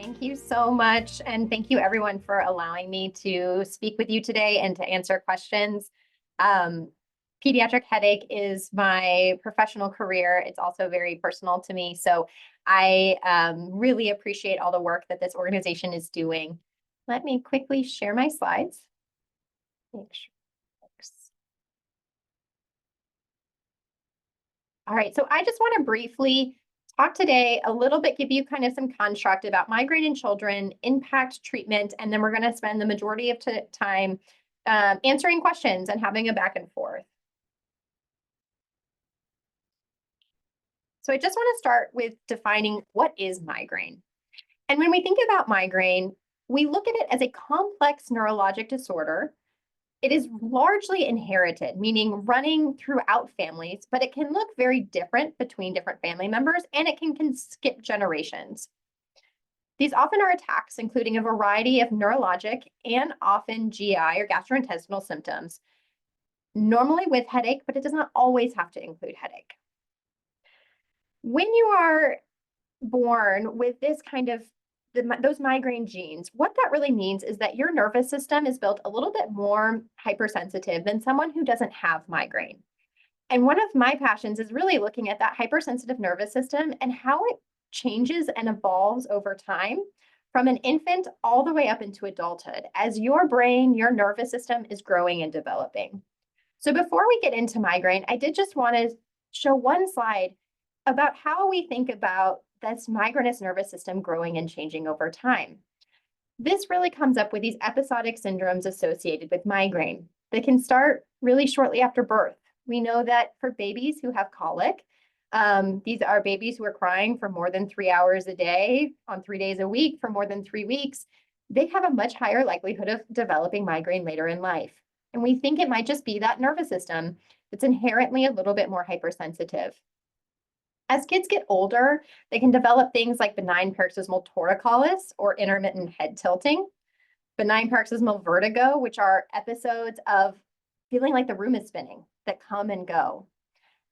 Thank you so much. And thank you everyone for allowing me to speak with you today and to answer questions. Pediatric headache is my professional career. It's also very personal to me. So I really appreciate all the work that this organization is doing. Let me quickly share my slides. Make sure it works. All right, so I just want to briefly talk today a little bit, give you kind of some construct about migraine in children, impact, treatment, and then we're going to spend the majority of time answering questions and having a back and forth. So I just want to start with defining what is migraine. And when we think about migraine, we look at it as a complex neurologic disorder. It is largely inherited, meaning running throughout families, but it can look very different between different family members, and it can skip generations. These often are attacks, including a variety of neurologic and often GI or gastrointestinal symptoms, normally with headache, but it does not always have to include headache. When you are born with this kind of those migraine genes, what that really means is that your nervous system is built a little bit more hypersensitive than someone who doesn't have migraine. And one of my passions is really looking at that hypersensitive nervous system and how it changes and evolves over time from an infant all the way up into adulthood as your brain, your nervous system is growing and developing. So before we get into migraine, I did just want to show one slide about how we think about this migrainous nervous system growing and changing over time. This really comes up with these episodic syndromes associated with migraine. They can start really shortly after birth. We know that for babies who have colic, these are babies who are crying for more than 3 hours a day on 3 days a week for more than 3 weeks. They have a much higher likelihood of developing migraine later in life. And we think it might just be that nervous system that's inherently a little bit more hypersensitive. As kids get older, they can develop things like benign paroxysmal torticollis or intermittent head tilting, benign paroxysmal vertigo, which are episodes of feeling like the room is spinning that come and go.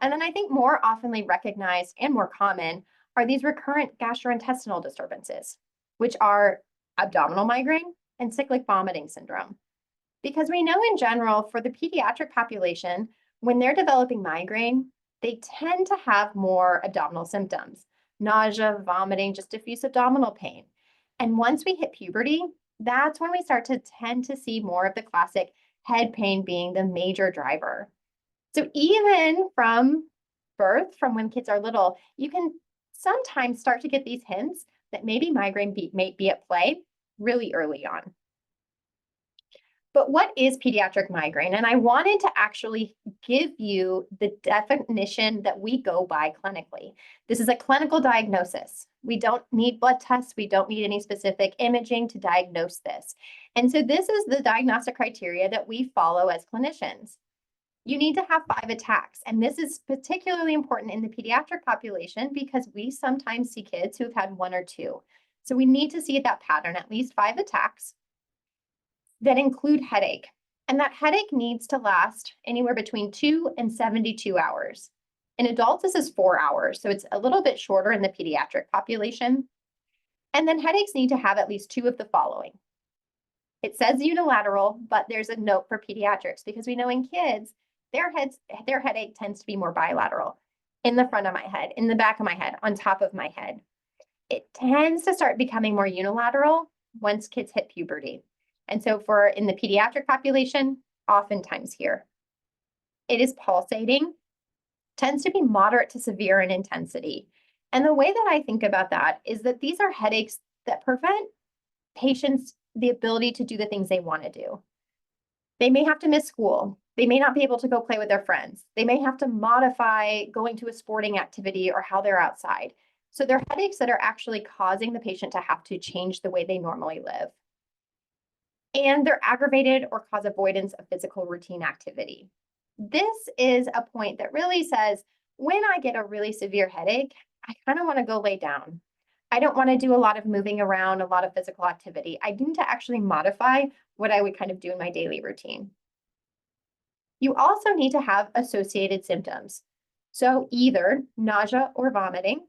And then I think more oftenly recognized and more common are these recurrent gastrointestinal disturbances, which are abdominal migraine and cyclic vomiting syndrome. Because we know in general for the pediatric population, when they're developing migraine, they tend to have more abdominal symptoms, nausea, vomiting, just diffuse abdominal pain. And once we hit puberty, that's when we start to tend to see more of the classic head pain being the major driver. So even from birth, from when kids are little, you can sometimes start to get these hints that maybe migraine may be at play really early on. But what is pediatric migraine? And I wanted to actually give you the definition that we go by clinically. This is a clinical diagnosis. We don't need blood tests. We don't need any specific imaging to diagnose this. And so this is the diagnostic criteria that we follow as clinicians. You need to have 5 attacks. And this is particularly important in the pediatric population because we sometimes see kids who've had 1 or 2. So we need to see that pattern, at least 5 attacks that include headache. And that headache needs to last anywhere between 2 and 72 hours. In adults, this is 4 hours. So it's a little bit shorter in the pediatric population. And then headaches need to have at least 2 of the following. It says unilateral, but there's a note for pediatrics because we know in kids, their headache tends to be more bilateral. In the front of my head, in the back of my head, on top of my head. It tends to start becoming more unilateral once kids hit puberty. And so in the pediatric population, oftentimes here. It is pulsating, tends to be moderate to severe in intensity. And the way that I think about that is that these are headaches that prevent patients the ability to do the things they want to do. They may have to miss school. They may not be able to go play with their friends. They may have to modify going to a sporting activity or how they're outside. So they're headaches that are actually causing the patient to have to change the way they normally live. And they're aggravated or cause avoidance of physical routine activity. This is a point that really says, when I get a really severe headache, I kind of want to go lay down. I don't want to do a lot of moving around, a lot of physical activity. I need to actually modify what I would kind of do in my daily routine. You also need to have associated symptoms. So either nausea or vomiting,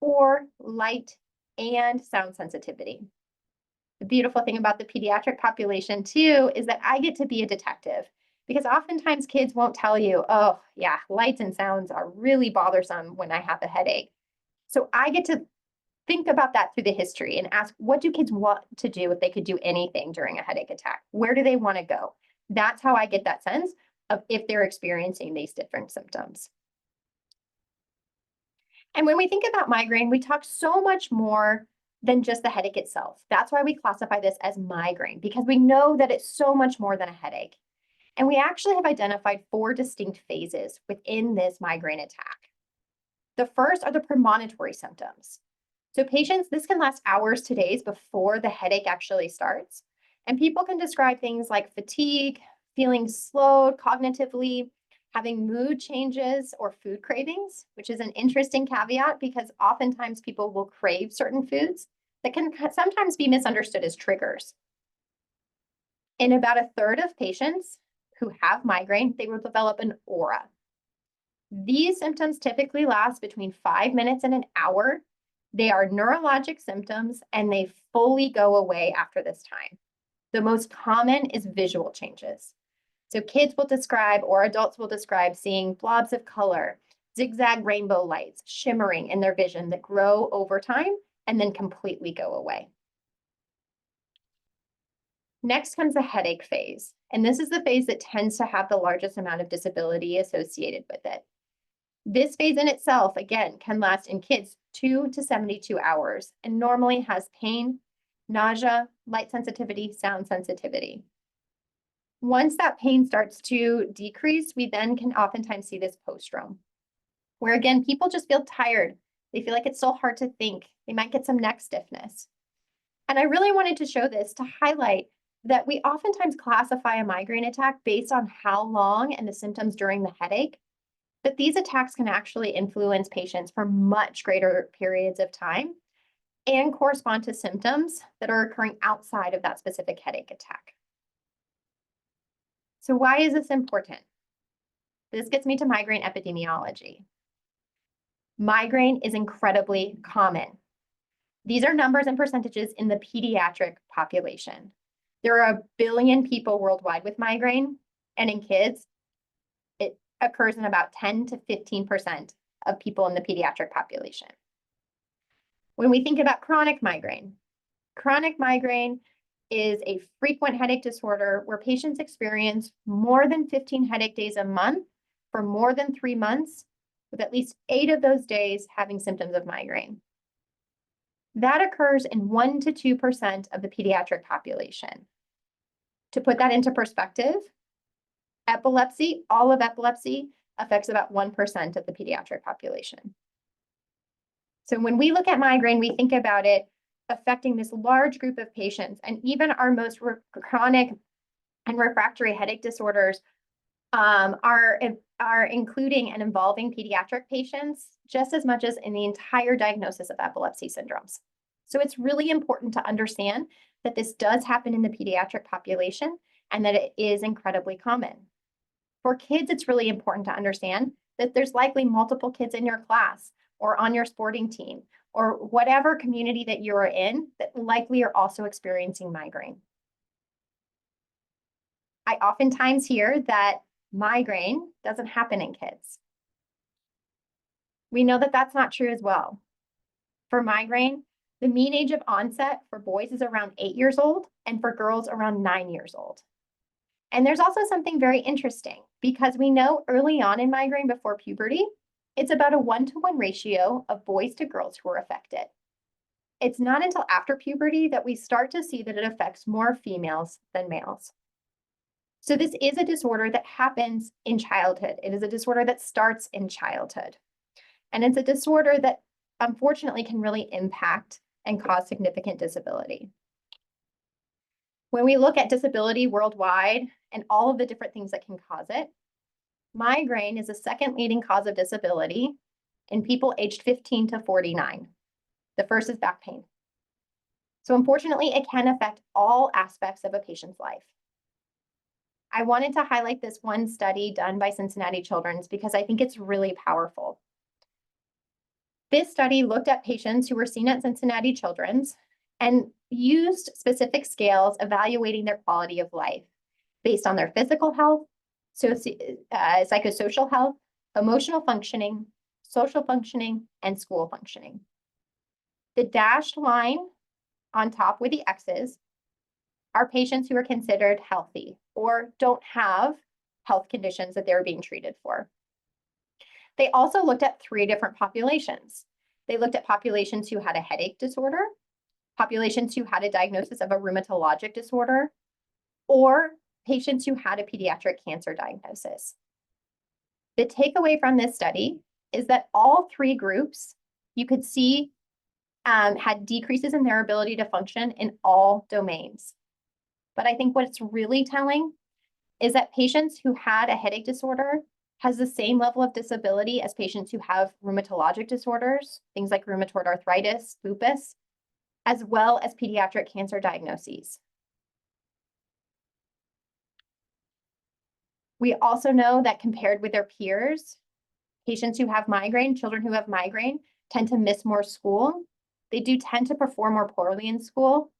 or light and sound sensitivity. The beautiful thing about the pediatric population too is that I get to be a detective, because oftentimes kids won't tell you, oh yeah, lights and sounds are really bothersome when I have a headache. So I get to think about that through the history and ask, what do kids want to do if they could do anything during a headache attack? Where do they want to go? That's how I get that sense of if they're experiencing these different symptoms. And when we think about migraine, we talk so much more than just the headache itself. That's why we classify this as migraine, because we know that it's so much more than a headache. And we actually have identified 4 distinct phases within this migraine attack. The first are the premonitory symptoms. So patients, this can last hours to days before the headache actually starts. And people can describe things like fatigue, feeling slowed cognitively, having mood changes or food cravings, which is an interesting caveat because oftentimes people will crave certain foods that can sometimes be misunderstood as triggers. In about a third of patients who have migraine, they will develop an aura. These symptoms typically last between 5 minutes and an hour. They are neurologic symptoms and they fully go away after this time. The most common is visual changes. So kids will describe, or adults will describe, seeing blobs of color, zigzag rainbow lights shimmering in their vision that grow over time and then completely go away. Next comes the headache phase, and this is the phase that tends to have the largest amount of disability associated with it. This phase in itself, again, can last in kids 2 to 72 hours and normally has pain, nausea, light sensitivity, sound sensitivity. Once that pain starts to decrease, we then can oftentimes see this postdrome, where again, people just feel tired. They feel like it's so hard to think. They might get some neck stiffness. And I really wanted to show this to highlight that we oftentimes classify a migraine attack based on how long and the symptoms during the headache, but these attacks can actually influence patients for much greater periods of time and correspond to symptoms that are occurring outside of that specific headache attack. So why is this important? This gets me to migraine epidemiology. Migraine is incredibly common. These are numbers and percentages in the pediatric population. There are 1 billion people worldwide with migraine, and in kids, it occurs in about 10 to 15% of people in the pediatric population. When we think about chronic migraine is a frequent headache disorder where patients experience more than 15 headache days a month for more than 3 months, with at least 8 of those days having symptoms of migraine. That occurs in 1 to 2% of the pediatric population. To put that into perspective, epilepsy, all of epilepsy, affects about 1% of the pediatric population. So when we look at migraine, we think about it affecting this large group of patients, and even our most chronic and refractory headache disorders are including and involving pediatric patients just as much as in the entire diagnosis of epilepsy syndromes. So it's really important to understand that this does happen in the pediatric population and that it is incredibly common. For kids, it's really important to understand that there's likely multiple kids in your class or on your sporting team or whatever community that you're in that likely are also experiencing migraine. I oftentimes hear that migraine doesn't happen in kids. We know that that's not true as well. For migraine, the mean age of onset for boys is around 8 years old and for girls around 9 years old. And there's also something very interesting because we know early on in migraine before puberty, it's about a 1-to-1 ratio of boys to girls who are affected. It's not until after puberty that we start to see that it affects more females than males. So this is a disorder that happens in childhood. It is a disorder that starts in childhood. And it's a disorder that unfortunately can really impact and cause significant disability. When we look at disability worldwide and all of the different things that can cause it, migraine is the second leading cause of disability in people aged 15 to 49. The first is back pain. So unfortunately, it can affect all aspects of a patient's life. I wanted to highlight this one study done by Cincinnati Children's because I think it's really powerful. This study looked at patients who were seen at Cincinnati Children's and used specific scales evaluating their quality of life based on their physical health, psychosocial health, emotional functioning, social functioning, and school functioning. The dashed line on top with the X's are patients who are considered healthy or don't have health conditions that they're being treated for. They also looked at 3 different populations. They looked at populations who had a headache disorder, populations who had a diagnosis of a rheumatologic disorder, or patients who had a pediatric cancer diagnosis. The takeaway from this study is that all 3 groups you could see had decreases in their ability to function in all domains. But I think what's really telling is that patients who had a headache disorder has the same level of disability as patients who have rheumatologic disorders, things like rheumatoid arthritis, lupus, as well as pediatric cancer diagnoses. We also know that compared with their peers, patients who have migraine, children who have migraine, tend to miss more school. They do tend to perform more poorly in school.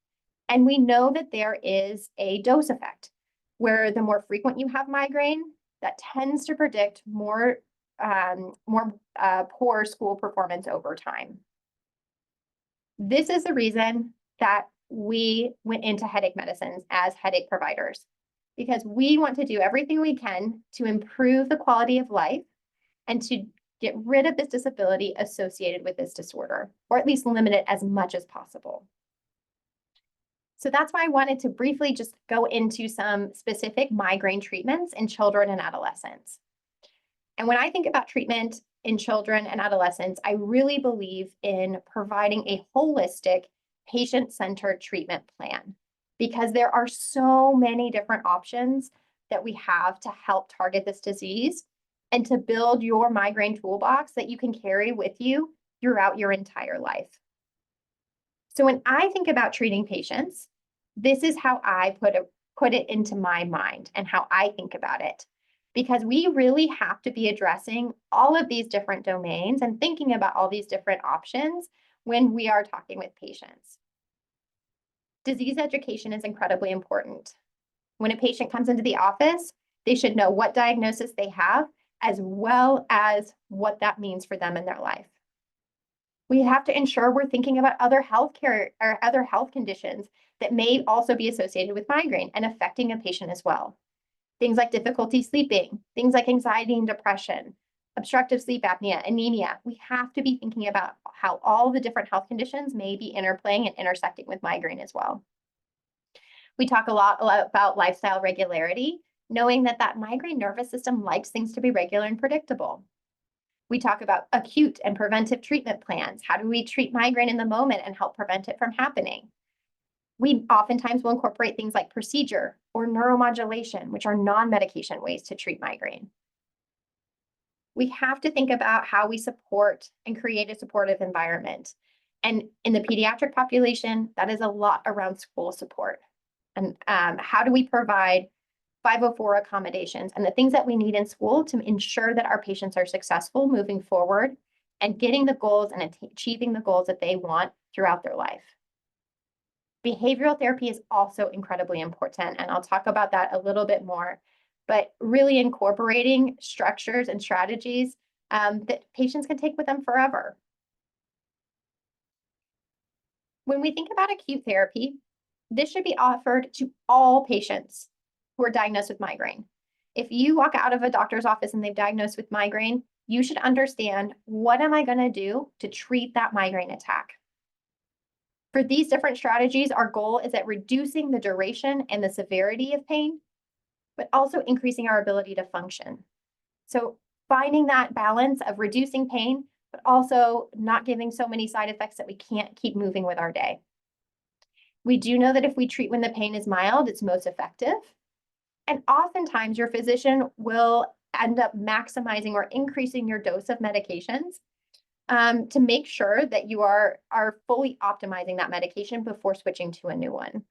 And we know that there is a dose effect, where the more frequent you have migraine, that tends to predict more poor school performance over time. This is the reason that we went into headache medicines as headache providers, because we want to do everything we can to improve the quality of life and to get rid of this disability associated with this disorder, or at least limit it as much as possible. So that's why I wanted to briefly just go into some specific migraine treatments in children and adolescents. And when I think about treatment in children and adolescents, I really believe in providing a holistic, patient-centered treatment plan, because there are so many different options that we have to help target this disease and to build your migraine toolbox that you can carry with you throughout your entire life. So when I think about treating patients, this is how I put it into my mind and how I think about it, because we really have to be addressing all of these different domains and thinking about all these different options when we are talking with patients. Disease education is incredibly important. When a patient comes into the office, they should know what diagnosis they have, as well as what that means for them in their life. We have to ensure we're thinking about other healthcare or other health conditions that may also be associated with migraine and affecting a patient as well. Things like difficulty sleeping, things like anxiety and depression, obstructive sleep apnea, anemia. We have to be thinking about how all the different health conditions may be interplaying and intersecting with migraine as well. We talk a lot about lifestyle regularity, knowing that that migraine nervous system likes things to be regular and predictable. We talk about acute and preventive treatment plans. How do we treat migraine in the moment and help prevent it from happening? We oftentimes will incorporate things like procedure or neuromodulation, which are non-medication ways to treat migraine. We have to think about how we support and create a supportive environment. And in the pediatric population, that is a lot around school support. And how do we provide 504 accommodations and the things that we need in school to ensure that our patients are successful moving forward and getting the goals and achieving the goals that they want throughout their life. Behavioral therapy is also incredibly important, and I'll talk about that a little bit more, but really incorporating structures and strategies that patients can take with them forever. When we think about acute therapy, this should be offered to all patients who are diagnosed with migraine. If you walk out of a doctor's office and they've diagnosed with migraine, you should understand, what am I going to do to treat that migraine attack? For these different strategies, our goal is at reducing the duration and the severity of pain, but also increasing our ability to function. So finding that balance of reducing pain, but also not giving so many side effects that we can't keep moving with our day. We do know that if we treat when the pain is mild, it's most effective. And oftentimes your physician will end up maximizing or increasing your dose of medications to make sure that you are fully optimizing that medication before switching to a new one.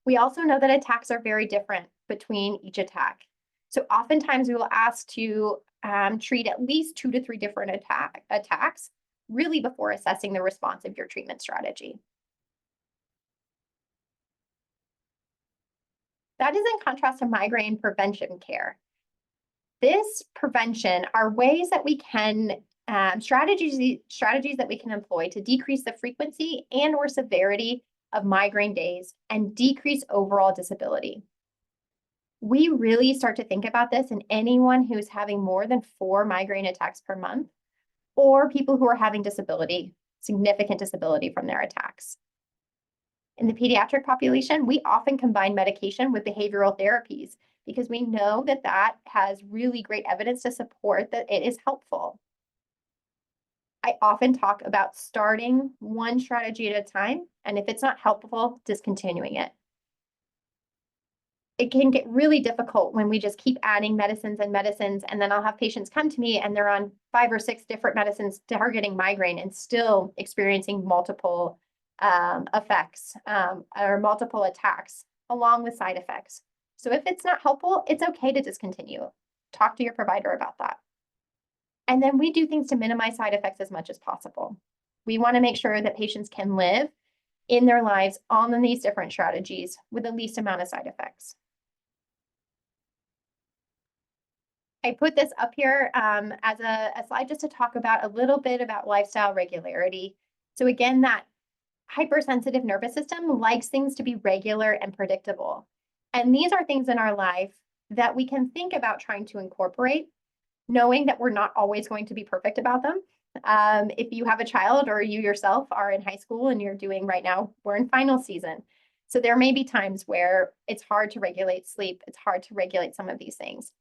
We also know that attacks are very different between each attack. So oftentimes we will ask to treat at least 2 to 3 different attacks, really before assessing the response of your treatment strategy. That is in contrast to migraine prevention care. This prevention are ways that we can strategies that we can employ to decrease the frequency and or severity of migraine days and decrease overall disability. We really start to think about this in anyone who's having more than 4 migraine attacks per month, or people who are having disability, significant disability from their attacks. In the pediatric population, we often combine medication with behavioral therapies because we know that that has really great evidence to support that it is helpful. I often talk about starting one strategy at a time, and if it's not helpful, discontinuing it. It can get really difficult when we just keep adding medicines, and then I'll have patients come to me and they're on 5 or 6 different medicines targeting migraine and still experiencing multiple effects or multiple attacks along with side effects. So if it's not helpful, it's okay to discontinue. Talk to your provider about that. And then we do things to minimize side effects as much as possible. We want to make sure that patients can live in their lives on these different strategies with the least amount of side effects. I put this up here as a slide just to talk about a little bit about lifestyle regularity. So again, that hypersensitive nervous system likes things to be regular and predictable. And these are things in our life that we can think about trying to incorporate, knowing that we're not always going to be perfect about them. If you have a child or you yourself are in high school and you're doing right now, we're in final season. So there may be times where it's hard to regulate sleep. It's hard to regulate some of these things.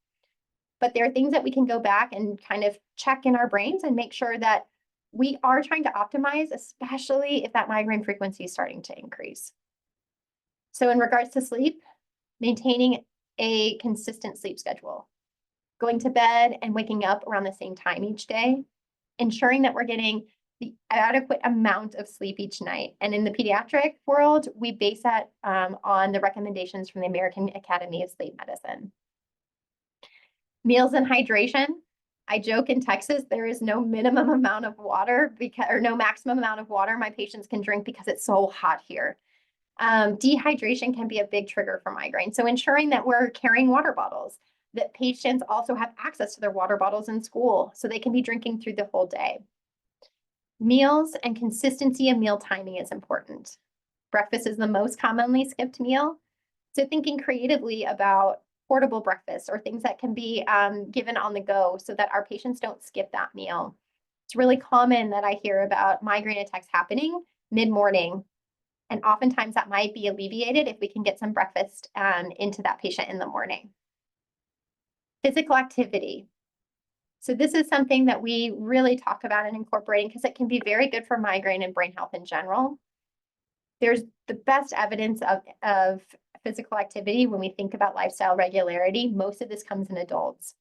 But there are things that we can go back and kind of check in our brains and make sure that we are trying to optimize, especially if that migraine frequency is starting to increase. So in regards to sleep, maintaining a consistent sleep schedule, going to bed and waking up around the same time each day, ensuring that we're getting the adequate amount of sleep each night. And in the pediatric world, we base that on the recommendations from the American Academy of Sleep Medicine. Meals and hydration. I joke in Texas, there is no minimum amount of water or no maximum amount of water my patients can drink because it's so hot here. Dehydration can be a big trigger for migraine. So ensuring that we're carrying water bottles, that patients also have access to their water bottles in school so they can be drinking through the whole day. Meals and consistency of meal timing is important. Breakfast is the most commonly skipped meal. So thinking creatively about portable breakfast or things that can be given on the go so that our patients don't skip that meal. It's really common that I hear about migraine attacks happening mid-morning, and oftentimes that might be alleviated if we can get some breakfast into that patient in the morning. Physical activity. So this is something that we really talk about and incorporating because it can be very good for migraine and brain health in general. There's the best evidence of physical activity when we think about lifestyle regularity. Most of this comes in adults.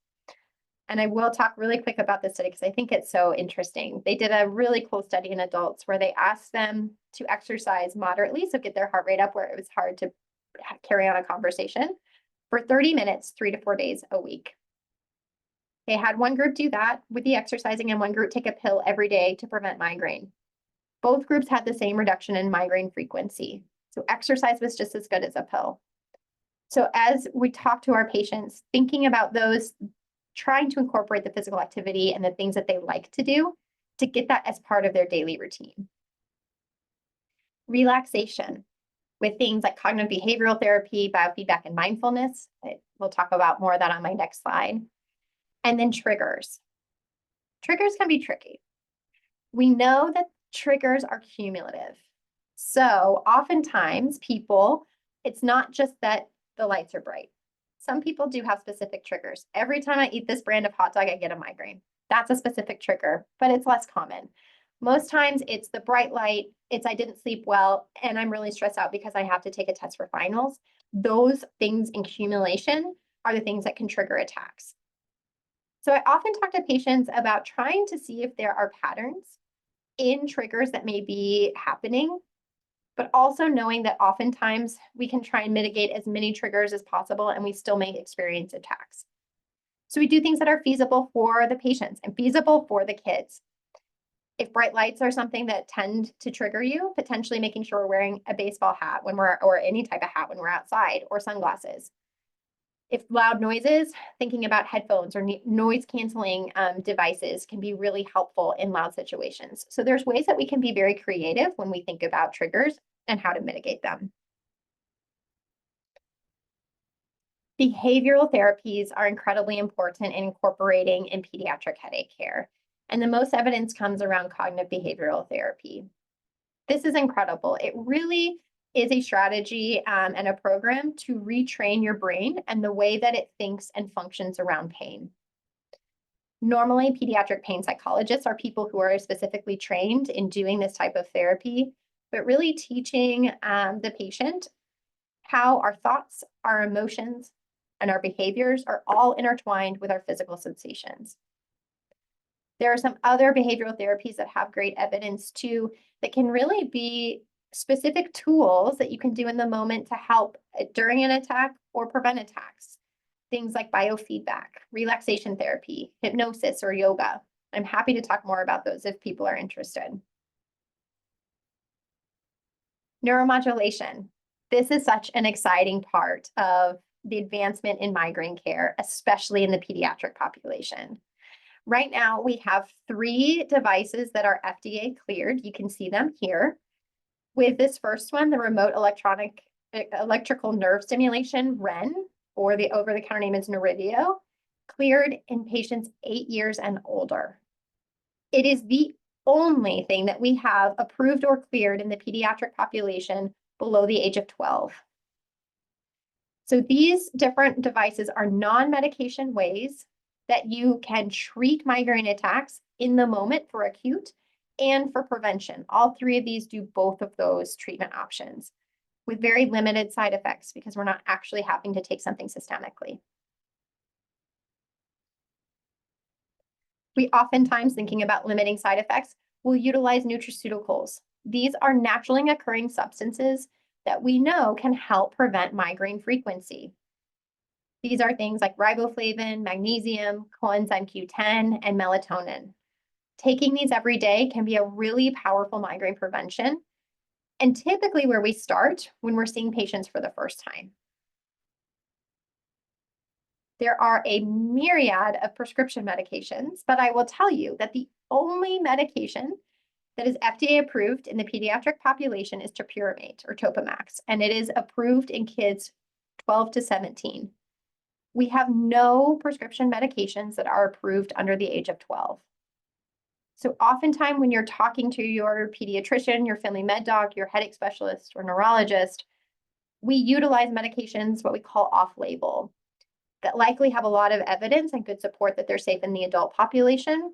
And I will talk really quick about this study because I think it's so interesting. They did a really cool study in adults where they asked them to exercise moderately, so get their heart rate up where it was hard to carry on a conversation, for 30 minutes, 3 to 4 days a week. They had one group do that with the exercising and one group take a pill every day to prevent migraine. Both groups had the same reduction in migraine frequency. So exercise was just as good as a pill. So as we talk to our patients, thinking about those, trying to incorporate the physical activity and the things that they like to do to get that as part of their daily routine. Relaxation with things like cognitive behavioral therapy, biofeedback, and mindfulness. We'll talk about more of that on my next slide. And then triggers. Triggers can be tricky. We know that triggers are cumulative. So oftentimes people, it's not just that the lights are bright. Some people do have specific triggers. Every time I eat this brand of hot dog, I get a migraine. That's a specific trigger, but it's less common. Most times it's the bright light, it's I didn't sleep well, and I'm really stressed out because I have to take a test for finals. Those things in accumulation are the things that can trigger attacks. So I often talk to patients about trying to see if there are patterns in triggers that may be happening, but also knowing that oftentimes we can try and mitigate as many triggers as possible and we still may experience attacks. So we do things that are feasible for the patients and feasible for the kids. If bright lights are something that tend to trigger you, potentially making sure we're wearing a baseball hat or any type of hat when we're outside, or sunglasses. If loud noises, thinking about headphones or noise canceling devices can be really helpful in loud situations. So there's ways that we can be very creative when we think about triggers and how to mitigate them. Behavioral therapies are incredibly important in incorporating in pediatric headache care. And the most evidence comes around cognitive behavioral therapy. This is incredible. It really is a strategy and a program to retrain your brain and the way that it thinks and functions around pain. Normally, pediatric pain psychologists are people who are specifically trained in doing this type of therapy, but really teaching the patient how our thoughts, our emotions, and our behaviors are all intertwined with our physical sensations. There are some other behavioral therapies that have great evidence too, that can really be specific tools that you can do in the moment to help during an attack or prevent attacks. Things like biofeedback, relaxation therapy, hypnosis, or yoga. I'm happy to talk more about those if people are interested. Neuromodulation. This is such an exciting part of the advancement in migraine care, especially in the pediatric population. Right now, we have 3 devices that are FDA cleared. You can see them here. With this first one, the remote electrical nerve stimulation, REN, or the over-the-counter name is Neurolgy, cleared in patients 8 years and older. It is the only thing that we have approved or cleared in the pediatric population below the age of 12. So these different devices are non-medication ways that you can treat migraine attacks in the moment for acute and for prevention. All 3 of these do both of those treatment options with very limited side effects because we're not actually having to take something systemically. We oftentimes, thinking about limiting side effects, will utilize nutraceuticals. These are naturally occurring substances that we know can help prevent migraine frequency. These are things like riboflavin, magnesium, coenzyme Q10, and melatonin. Taking these every day can be a really powerful migraine prevention, and typically where we start when we're seeing patients for the first time. There are a myriad of prescription medications, but I will tell you that the only medication that is FDA approved in the pediatric population is topiramate or Topamax, and it is approved in kids 12 to 17. We have no prescription medications that are approved under the age of 12. So oftentimes when you're talking to your pediatrician, your family med doc, your headache specialist, or neurologist, we utilize medications, what we call off-label, that likely have a lot of evidence and good support that they're safe in the adult population,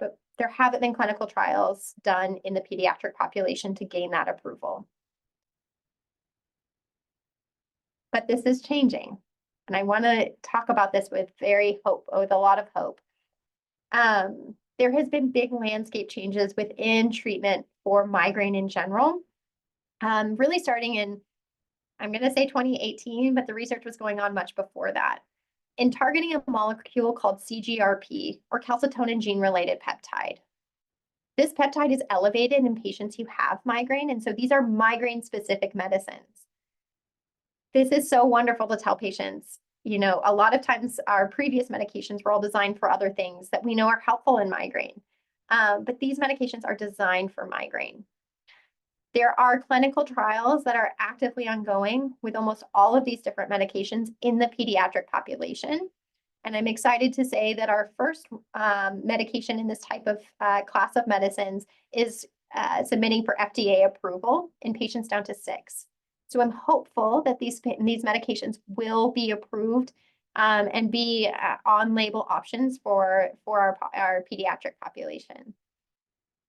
but there haven't been clinical trials done in the pediatric population to gain that approval. But this is changing, and I want to talk about this with a lot of hope. There has been big landscape changes within treatment for migraine in general, really starting in, I'm going to say 2018, but the research was going on much before that, in targeting a molecule called CGRP, or calcitonin gene-related peptide. This peptide is elevated in patients who have migraine, and so these are migraine-specific medicines. This is so wonderful to tell patients. You know, a lot of times our previous medications were all designed for other things that we know are helpful in migraine, but these medications are designed for migraine. There are clinical trials that are actively ongoing with almost all of these different medications in the pediatric population. And I'm excited to say that our first medication in this type of class of medicines is submitting for FDA approval in patients down to 6. So I'm hopeful that these medications will be approved and be on-label options for our pediatric population.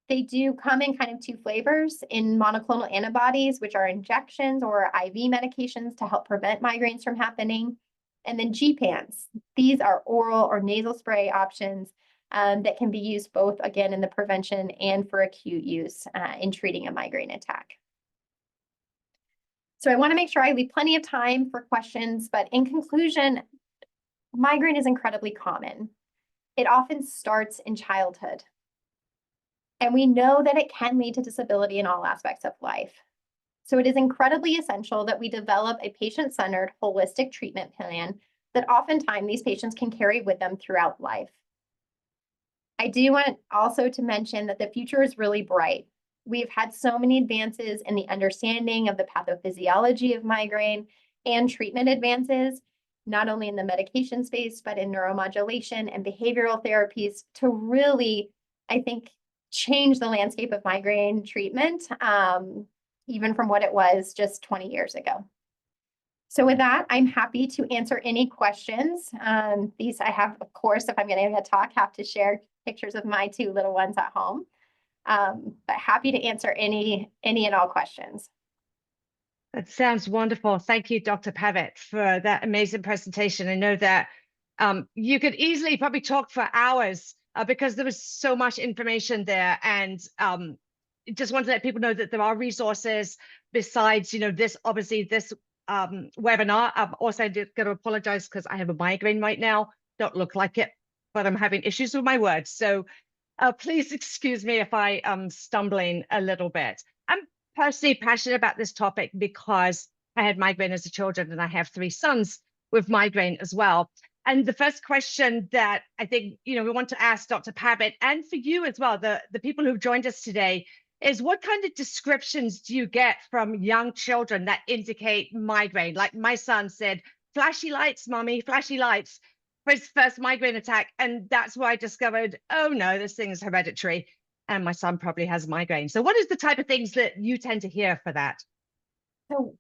They do come in kind of 2 flavors, in monoclonal antibodies, which are injections or IV medications to help prevent migraines from happening, and then GPANs. These are oral or nasal spray options that can be used both, again, in the prevention and for acute use in treating a migraine attack. So I want to make sure I leave plenty of time for questions, but in conclusion, migraine is incredibly common. It often starts in childhood. And we know that it can lead to disability in all aspects of life. So it is incredibly essential that we develop a patient-centered, holistic treatment plan that oftentimes these patients can carry with them throughout life. I do want also to mention that the future is really bright. We've had so many advances in the understanding of the pathophysiology of migraine and treatment advances, not only in the medication space, but in neuromodulation and behavioral therapies to really, I think, change the landscape of migraine treatment, even from what it was just 20 years ago. So with that, I'm happy to answer any questions. These I have, of course, if I'm going to talk, have to share pictures of my two little ones at home. But happy to answer any and all questions. That sounds wonderful. Thank you, Dr. Pavitt, for that amazing presentation. I know that you could easily probably talk for hours because there was so much information there. And just want to let people know that there are resources besides, this, obviously, this webinar. I'm also going to apologize because I have a migraine right now. Don't look like it, but I'm having issues with my words. So please excuse me if I am stumbling a little bit. I'm personally passionate about this topic because I had migraine as a child and I have 3 sons with migraine as well. And the first question that I think, we want to ask Dr. Pavitt and for you as well, the people who've joined us today, is what kind of descriptions do you get from young children that indicate migraine? Like my son said, flashy lights, mommy, flashy lights, for his first migraine attack. And that's where I discovered, oh no, this thing is hereditary. And my son probably has migraine. So what is the type of things that you tend to hear for that? So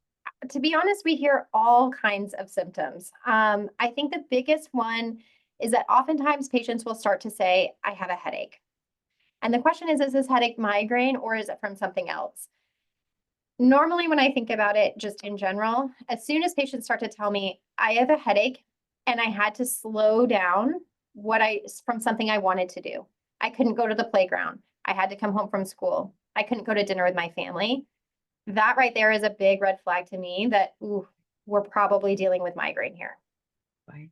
to be honest, we hear all kinds of symptoms. I think the biggest one is that oftentimes patients will start to say, I have a headache. And the question is this headache migraine or is it from something else? Normally, when I think about it, just in general, as soon as patients start to tell me I have a headache and I had to slow down from something I wanted to do. I couldn't go to the playground. I had to come home from school. I couldn't go to dinner with my family. That right there is a big red flag to me that, we're probably dealing with migraine here. Right.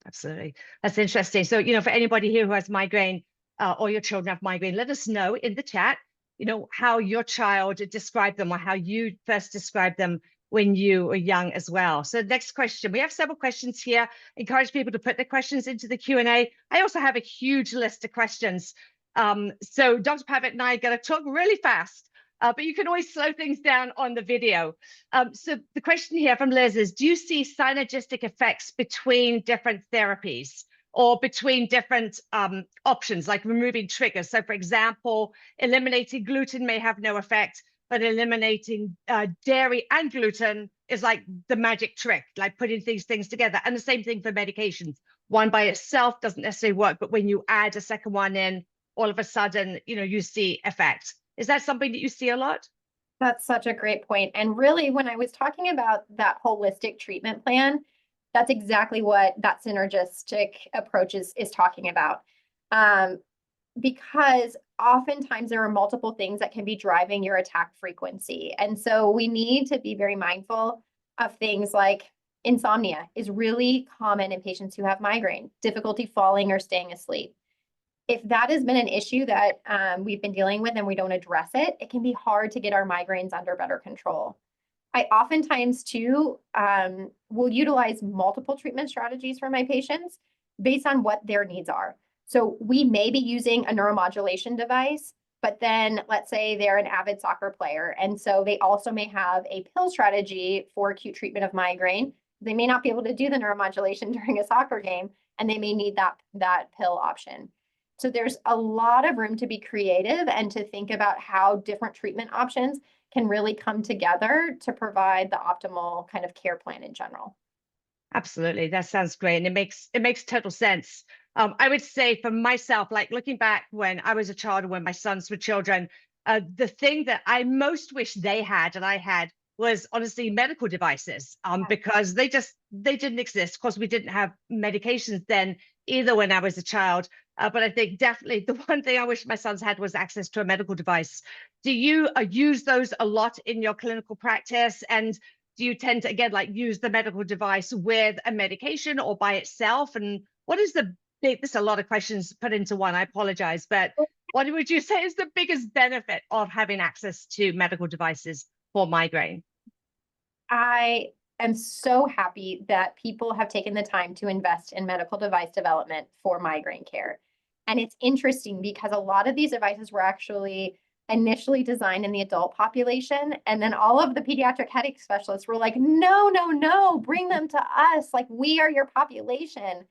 Absolutely. That's interesting. So, for anybody here who has migraine or your children have migraine, let us know in the chat, how your child described them or how you first described them when you were young as well. So next question, we have several questions here. Encourage people to put their questions into the Q&A. I also have a huge list of questions. So Dr. Pavitt and I are going to talk really fast, but you can always slow things down on the video. So the question here from Liz is, do you see synergistic effects between different therapies or between different options, like removing triggers? So for example, eliminating gluten may have no effect, but eliminating dairy and gluten is like the magic trick, like putting these things together. And the same thing for medications. One by itself doesn't necessarily work, but when you add a second one in, all of a sudden, you see effect. Is that something that you see a lot? That's such a great point. And really, when I was talking about that holistic treatment plan, that's exactly what that synergistic approach is talking about. Because oftentimes there are multiple things that can be driving your attack frequency. And so we need to be very mindful of things like insomnia is really common in patients who have migraine, difficulty falling or staying asleep. If that has been an issue that we've been dealing with and we don't address it, it can be hard to get our migraines under better control. I oftentimes too will utilize multiple treatment strategies for my patients based on what their needs are. So we may be using a neuromodulation device, but then let's say they're an avid soccer player. And so they also may have a pill strategy for acute treatment of migraine. They may not be able to do the neuromodulation during a soccer game, and they may need that pill option. So there's a lot of room to be creative and to think about how different treatment options can really come together to provide the optimal kind of care plan in general. Absolutely. That sounds great. And it makes total sense. I would say for myself, like looking back when I was a child and when my sons were children, the thing that I most wish they had and I had was honestly medical devices, because they didn't exist. Of course, we didn't have medications then either when I was a child. But I think definitely the one thing I wish my sons had was access to a medical device. Do you use those a lot in your clinical practice? And do you tend to, again, like use the medical device with a medication or by itself? And what is the big, there's a lot of questions put into one, I apologize, but what would you say is the biggest benefit of having access to medical devices for migraine? I am so happy that people have taken the time to invest in medical device development for migraine care. And it's interesting because a lot of these devices were actually initially designed in the adult population. And then all of the pediatric headache specialists were like, no, no, no, bring them to us. Like, we are your population.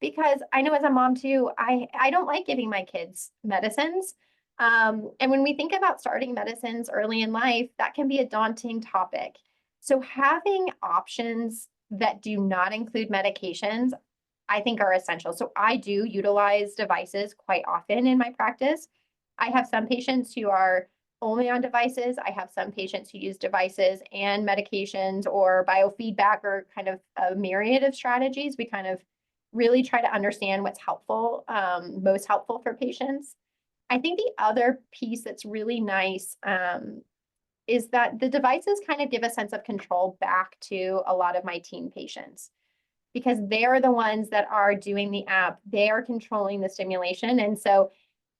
Because I know as a mom too, I don't like giving my kids medicines. And when we think about starting medicines early in life, that can be a daunting topic. So having options that do not include medications, I think are essential. So I do utilize devices quite often in my practice. I have some patients who are only on devices. I have some patients who use devices and medications or biofeedback or kind of a myriad of strategies. We kind of really try to understand what's helpful, most helpful for patients. I think the other piece that's really nice is that the devices kind of give a sense of control back to a lot of my teen patients because they're the ones that are doing the app. They are controlling the stimulation. And so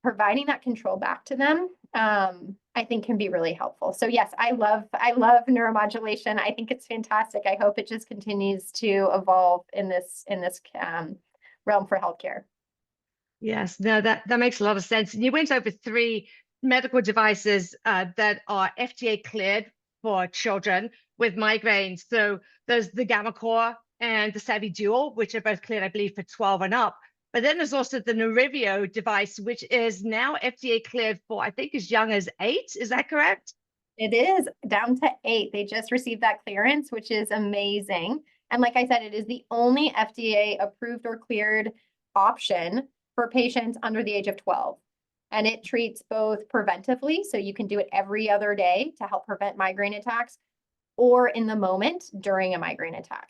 providing that control back to them, I think can be really helpful. So yes, I love neuromodulation. I think it's fantastic. I hope it just continues to evolve in this realm for healthcare. Yes, no, that makes a lot of sense. And you went over three medical devices that are FDA cleared for children with migraines. So there's the Gamma Core and the Savvy Dual, which are both cleared, I believe, for 12 and up. But then there's also the Neurivio device, which is now FDA cleared for, I think, as young as 8. Is that correct? It is down to 8. They just received that clearance, which is amazing. And like I said, it is the only FDA approved or cleared option for patients under the age of 12. And it treats both preventively, so you can do it every other day to help prevent migraine attacks, or in the moment during a migraine attack.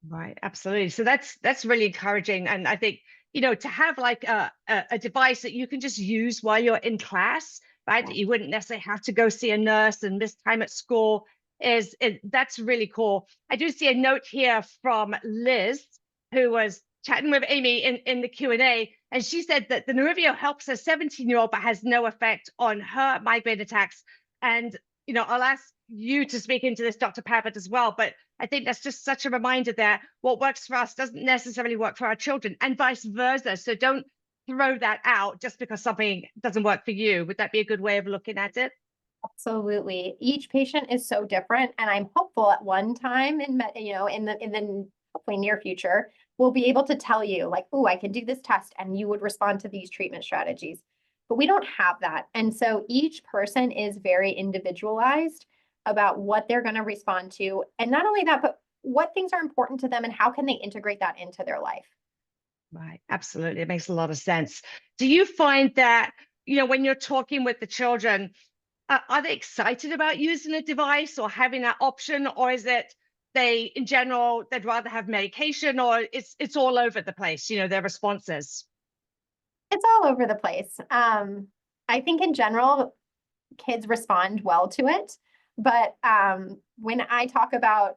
Right, absolutely. So that's really encouraging. And I think, to have like a device that you can just use while you're in class, right? That you wouldn't necessarily have to go see a nurse and miss time at school that's really cool. I do see a note here from Liz, who was chatting with Amy in the Q&A, and she said that the Neurivio helps a 17-year-old but has no effect on her migraine attacks. And I'll ask you to speak into this, Dr. Pavitt, as well, but I think that's just such a reminder that what works for us doesn't necessarily work for our children, and vice versa. So don't throw that out just because something doesn't work for you. Would that be a good way of looking at it? Absolutely. Each patient is so different, and I'm hopeful at one time in the hopefully near future, we'll be able to tell you like, oh, I can do this test and you would respond to these treatment strategies. But we don't have that. And so each person is very individualized about what they're going to respond to. And not only that, but what things are important to them and how can they integrate that into their life. Right. Absolutely. It makes a lot of sense. Do you find that, when you're talking with the children, are they excited about using a device or having that option? Or is it in general, they'd rather have medication, or it's all over the place, their responses? It's all over the place. I think in general, kids respond well to it. But when I talk about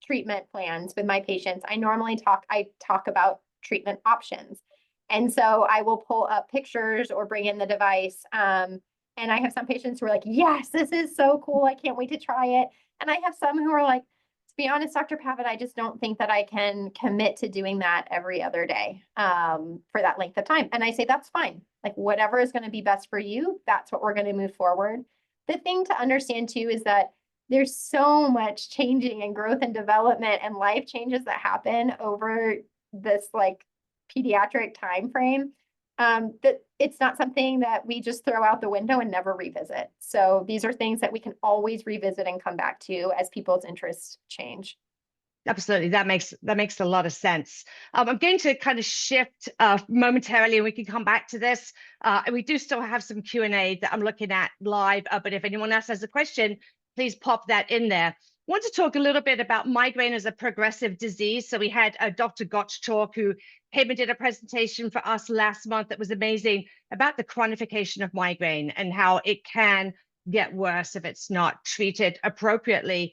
treatment plans with my patients, I talk about treatment options. And so I will pull up pictures or bring in the device. And I have some patients who are like, yes, this is so cool. I can't wait to try it. And I have some who are like, to be honest, Dr. Pavitt, I just don't think that I can commit to doing that every other day for that length of time. And I say, that's fine. Like whatever is going to be best for you, that's what we're going to move forward. The thing to understand too is that there's so much changing and growth and development and life changes that happen over this like pediatric time frame that it's not something that we just throw out the window and never revisit. So these are things that we can always revisit and come back to as people's interests change. Absolutely. That makes a lot of sense. I'm going to kind of shift momentarily, and we can come back to this. And we do still have some Q&A that I'm looking at live, but if anyone else has a question, please pop that in there. I want to talk a little bit about migraine as a progressive disease. So we had Dr. Gottschalk, who came and did a presentation for us last month that was amazing about the chronification of migraine and how it can get worse if it's not treated appropriately.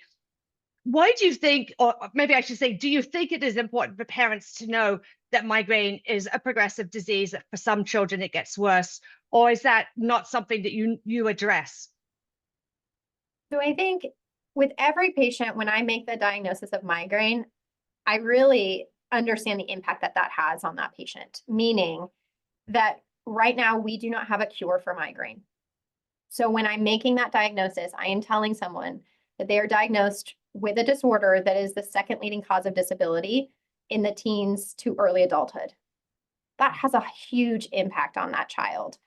why do you think, or maybe I should say, do you think it is important for parents to know that migraine is a progressive disease, that for some children it gets worse, or is that not something that you address? So I think with every patient, when I make the diagnosis of migraine, I really understand the impact that that has on that patient, meaning that right now we do not have a cure for migraine. So when I'm making that diagnosis, I am telling someone that they are diagnosed with a disorder that is the second leading cause of disability in the teens to early adulthood. That has a huge impact on that child.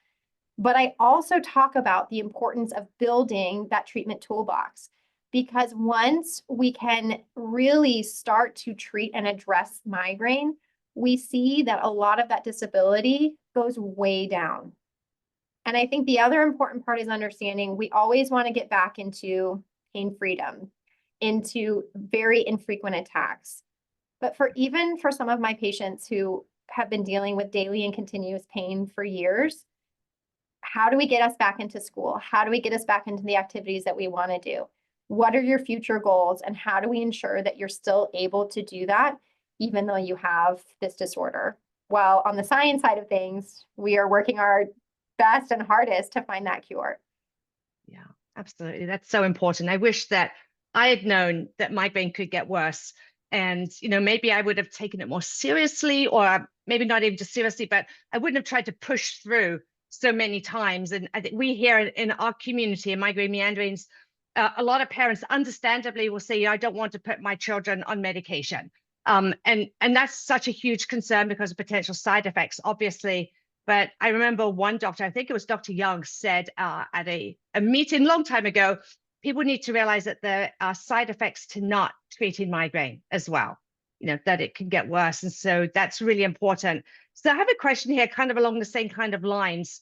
But I also talk about the importance of building that treatment toolbox, because once we can really start to treat and address migraine, we see that a lot of that disability goes way down. And I think the other important part is understanding we always want to get back into pain freedom, into very infrequent attacks. But even for some of my patients who have been dealing with daily and continuous pain for years, how do we get us back into school? How do we get us back into the activities that we want to do? What are your future goals? And how do we ensure that you're still able to do that, even though you have this disorder? Well, on the science side of things, we are working our best and hardest to find that cure. Yeah, absolutely. That's so important. I wish that I had known that migraine could get worse. And, maybe I would have taken it more seriously, or maybe not even just seriously, but I wouldn't have tried to push through so many times. And I think we here in our community, in Migraine Meanderings, a lot of parents understandably will say, I don't want to put my children on medication. And that's such a huge concern because of potential side effects, obviously. But I remember one doctor, I think it was Dr. Young, said at a meeting a long time ago, people need to realize that there are side effects to not treating migraine as well, that it can get worse. And so that's really important. So I have a question here, kind of along the same kind of lines.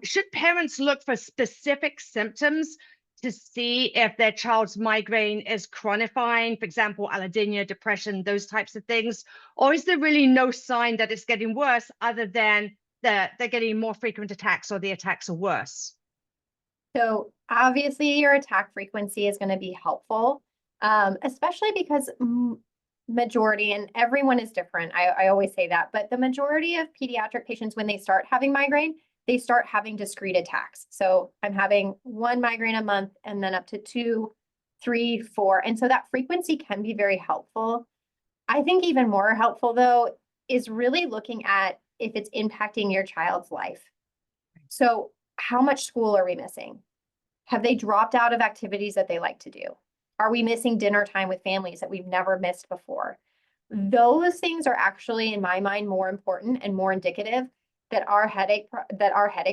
Should parents look for specific symptoms to see if their child's migraine is chronifying, for example, allodynia, depression, those types of things? Or is there really no sign that it's getting worse other than that they're getting more frequent attacks or the attacks are worse? So obviously your attack frequency is going to be helpful, especially because majority, and everyone is different. I always say that, but the majority of pediatric patients, when they start having migraine, they start having discrete attacks. So I'm having one migraine a month and then up to 2, 3, 4. And so that frequency can be very helpful. I think even more helpful though, is really looking at if it's impacting your child's life. So how much school are we missing? Have they dropped out of activities that they like to do? Are we missing dinner time with families that we've never missed before? Those things are actually, in my mind, more important and more indicative that our headache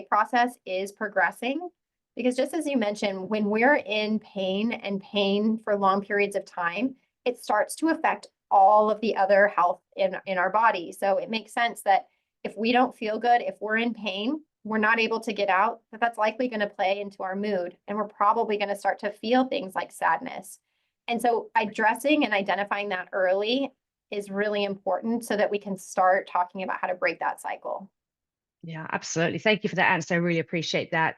process is progressing. Because just as you mentioned, when we're in pain and pain for long periods of time, it starts to affect all of the other health in our body. So it makes sense that if we don't feel good, if we're in pain, we're not able to get out, that's likely going to play into our mood. And we're probably going to start to feel things like sadness. And so addressing and identifying that early is really important so that we can start talking about how to break that cycle. Yeah, absolutely. Thank you for that answer. I really appreciate that.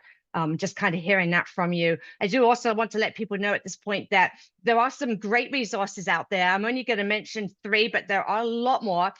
Just kind of hearing that from you. I do also want to let people know at this point that there are some great resources out there. I'm only going to mention 3, but there are a lot more.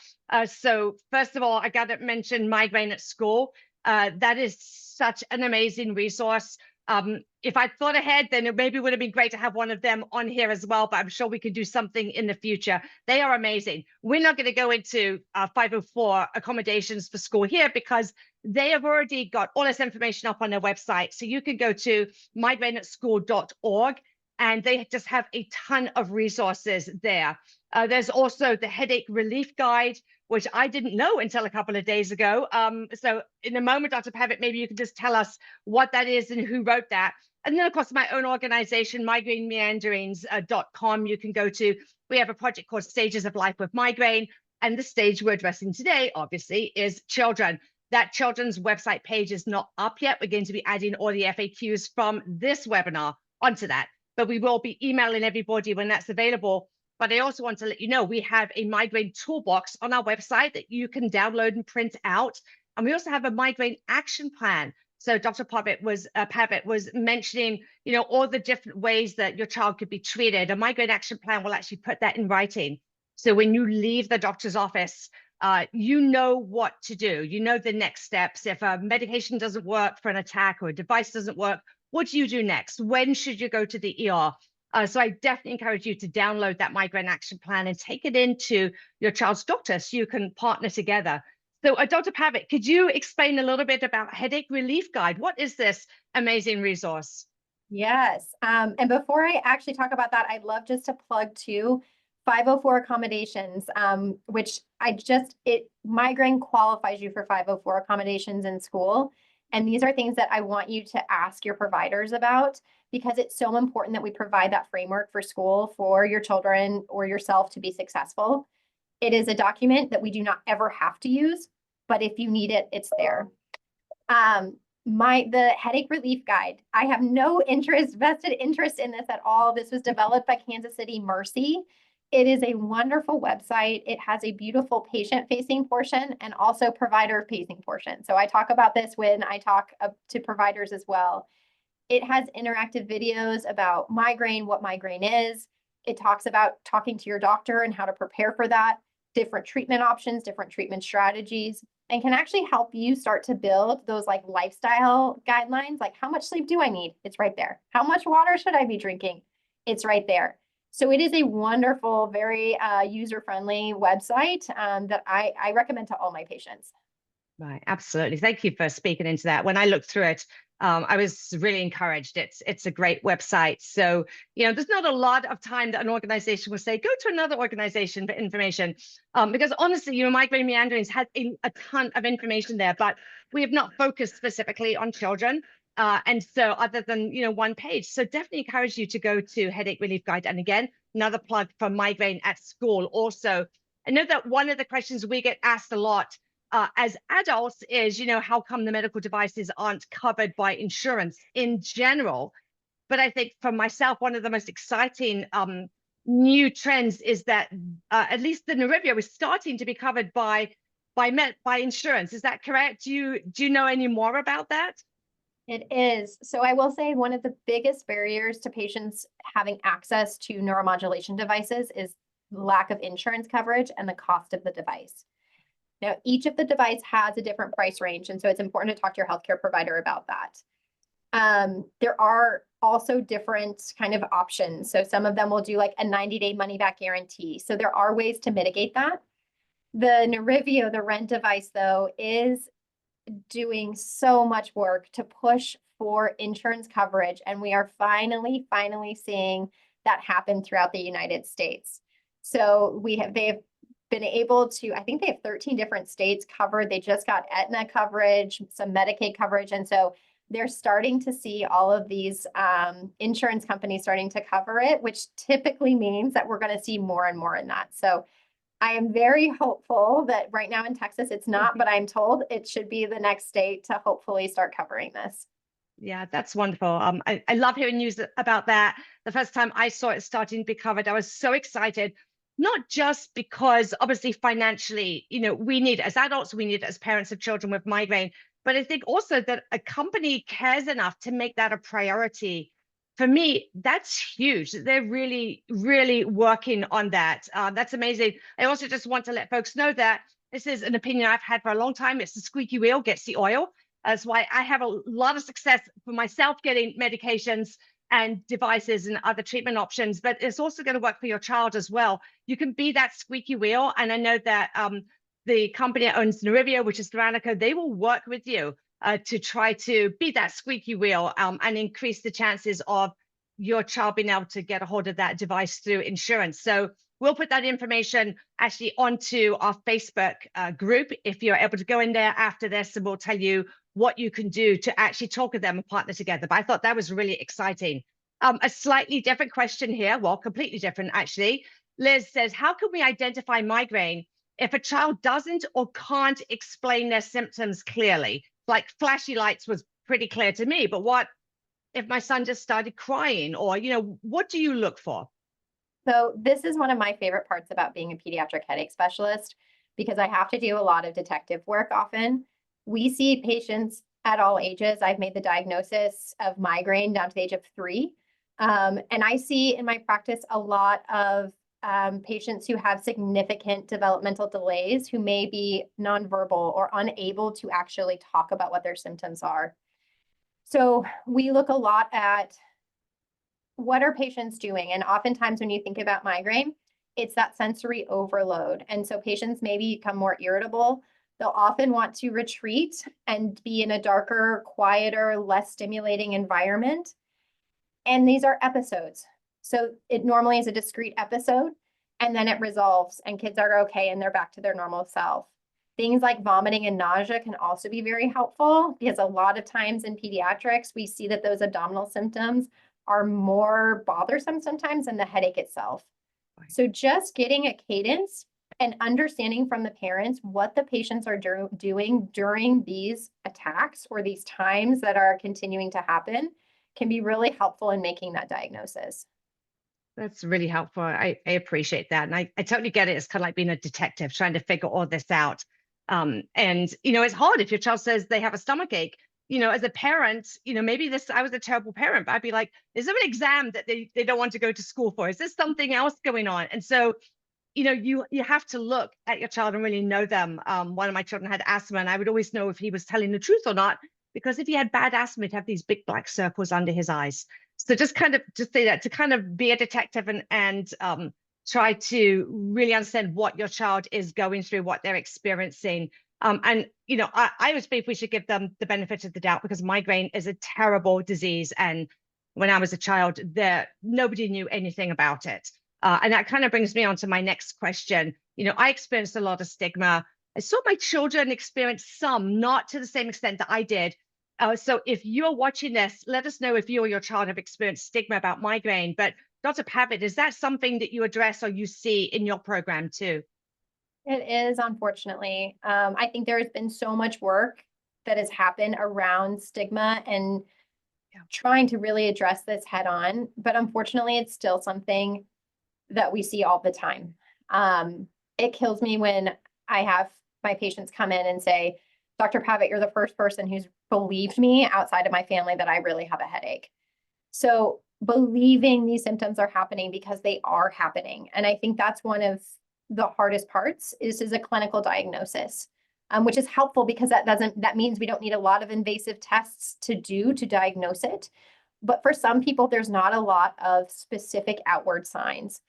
So first of all, I got to mention Migraine at School. That is such an amazing resource. If I'd thought ahead, then it maybe would have been great to have one of them on here as well, but I'm sure we could do something in the future. They are amazing. We're not going to go into 504 accommodations for school here because they have already got all this information up on their website. So you can go to migraineatschool.org and they just have a ton of resources there. There's also the headache relief guide, which I didn't know until a couple of days ago. So in a moment, Dr. Pavitt, maybe you can just tell us what that is and who wrote that. And then, of course, my own organization, migrainemeanderings.com, you can go to. We have a project called Stages of Life with Migraine. And the stage we're addressing today, obviously, is children. That children's website page is not up yet. We're going to be adding all the FAQs from this webinar onto that. But we will be emailing everybody when that's available. But I also want to let you know we have a migraine toolbox on our website that you can download and print out. And we also have a migraine action plan. So Dr. Pavitt was mentioning, all the different ways that your child could be treated. A migraine action plan will actually put that in writing. So when you leave the doctor's office, you know what to do. You know the next steps. If a medication doesn't work for an attack or a device doesn't work, what do you do next? When should you go to the ER? So I definitely encourage you to download that migraine action plan and take it into your child's doctor so you can partner together. So Dr. Pavitt, could you explain a little bit about Headache Relief Guide? What is this amazing resource? Yes. And before I actually talk about that, I'd love just to plug too 504 accommodations, which migraine qualifies you for 504 accommodations in school. And these are things that I want you to ask your providers about because it's so important that we provide that framework for school for your children or yourself to be successful. It is a document that we do not ever have to use, but if you need it, it's there. The Headache Relief Guide, I have no vested interest in this at all. This was developed by Kansas City Mercy. It is a wonderful website. It has a beautiful patient-facing portion and also provider-facing portion. So I talk about this when I talk to providers as well. It has interactive videos about migraine, what migraine is. It talks about talking to your doctor and how to prepare for that, different treatment options, different treatment strategies, and can actually help you start to build those like lifestyle guidelines, like how much sleep do I need? It's right there. How much water should I be drinking? It's right there. So it is a wonderful, very user-friendly website that I recommend to all my patients. Right, absolutely. Thank you for speaking into that. When I looked through it, I was really encouraged. It's a great website. So, there's not a lot of time that an organization will say, go to another organization for information. Because honestly, Migraine Meanderings has a ton of information there, but we have not focused specifically on children. And so other than, one page. So definitely encourage you to go to Headache Relief Guide. And again, another plug for Migraine at School. Also, I know that one of the questions we get asked a lot as adults is, how come the medical devices aren't covered by insurance in general? But I think for myself, one of the most exciting new trends is that at least the Nerivio is starting to be covered by insurance. Is that correct? Do you know any more about that? It is. So I will say one of the biggest barriers to patients having access to neuromodulation devices is lack of insurance coverage and the cost of the device. Now, each of the device has a different price range, and so it's important to talk to your healthcare provider about that. There are also different kind of options. So some of them will do like a 90-day money-back guarantee. So there are ways to mitigate that. The Nerivio, the RENT device, though, is doing so much work to push for insurance coverage, and we are finally seeing that happen throughout the United States. So they have been able to, I think they have 13 different states covered. They just got Aetna coverage, some Medicaid coverage. And so they're starting to see all of these insurance companies starting to cover it, which typically means that we're going to see more and more in that. So I am very hopeful that right now in Texas, it's not, but I'm told it should be the next state to hopefully start covering this. Yeah, that's wonderful. I love hearing news about that. The first time I saw it starting to be covered, I was so excited. Not just because obviously financially, we need as adults, we need as parents of children with migraine, but I think also that a company cares enough to make that a priority. For me, that's huge. They're really, really working on that. That's amazing. I also just want to let folks know that this is an opinion I've had for a long time. It's the squeaky wheel gets the oil. That's why I have a lot of success for myself getting medications and devices and other treatment options, but it's also going to work for your child as well. You can be that squeaky wheel. And I know that the company that owns Nerivio, which is Veronica, they will work with you to try to be that squeaky wheel and increase the chances of your child being able to get a hold of that device through insurance. So we'll put that information actually onto our Facebook group. If you're able to go in there after this, and we'll tell you what you can do to actually talk with them and partner together. But I thought that was really exciting. A slightly different question here, well, completely different actually. Liz says, how can we identify migraine if a child doesn't or can't explain their symptoms clearly? Like flashy lights was pretty clear to me, but what if my son just started crying, or, what do you look for? So this is one of my favorite parts about being a pediatric headache specialist, because I have to do a lot of detective work often. We see patients at all ages. I've made the diagnosis of migraine down to the age of 3. And I see in my practice a lot of patients who have significant developmental delays who may be nonverbal or unable to actually talk about what their symptoms are. So we look a lot at what are patients doing? And oftentimes when you think about migraine, it's that sensory overload. And so patients maybe become more irritable. They'll often want to retreat and be in a darker, quieter, less stimulating environment. And these are episodes. So it normally is a discrete episode, and then it resolves and kids are okay and they're back to their normal self. Things like vomiting and nausea can also be very helpful because a lot of times in pediatrics, we see that those abdominal symptoms are more bothersome sometimes than the headache itself. So just getting a cadence and understanding from the parents what the patients are doing during these attacks or these times that are continuing to happen can be really helpful in making that diagnosis. That's really helpful. I appreciate that. And I totally get it. It's kind of like being a detective trying to figure all this out. And, it's hard if your child says they have a stomach ache. As a parent, maybe I was a terrible parent, but I'd be like, is there an exam that they don't want to go to school for? Is there something else going on? And so, you have to look at your child and really know them. One of my children had asthma, and I would always know if he was telling the truth or not, because if he had bad asthma, he'd have these big black circles under his eyes. So just say that to kind of be a detective and try to really understand what your child is going through, what they're experiencing. And I always believe we should give them the benefit of the doubt, because migraine is a terrible disease. And when I was a child, nobody knew anything about it. And that kind of brings me on to my next question. I experienced a lot of stigma. I saw my children experience some, not to the same extent that I did. So if you're watching this, let us know if you or your child have experienced stigma about migraine. But Dr. Pavitt, is that something that you address or you see in your program too? It is, unfortunately. I think there has been so much work that has happened around stigma and trying to really address this head on. But unfortunately, it's still something that we see all the time. It kills me when I have my patients come in and say, Dr. Pavitt, you're the first person who's believed me outside of my family that I really have a headache. So believing these symptoms are happening because they are happening. And I think that's one of the hardest parts is a clinical diagnosis, which is helpful because that means we don't need a lot of invasive tests to diagnose it. But for some people, there's not a lot of specific outward signs.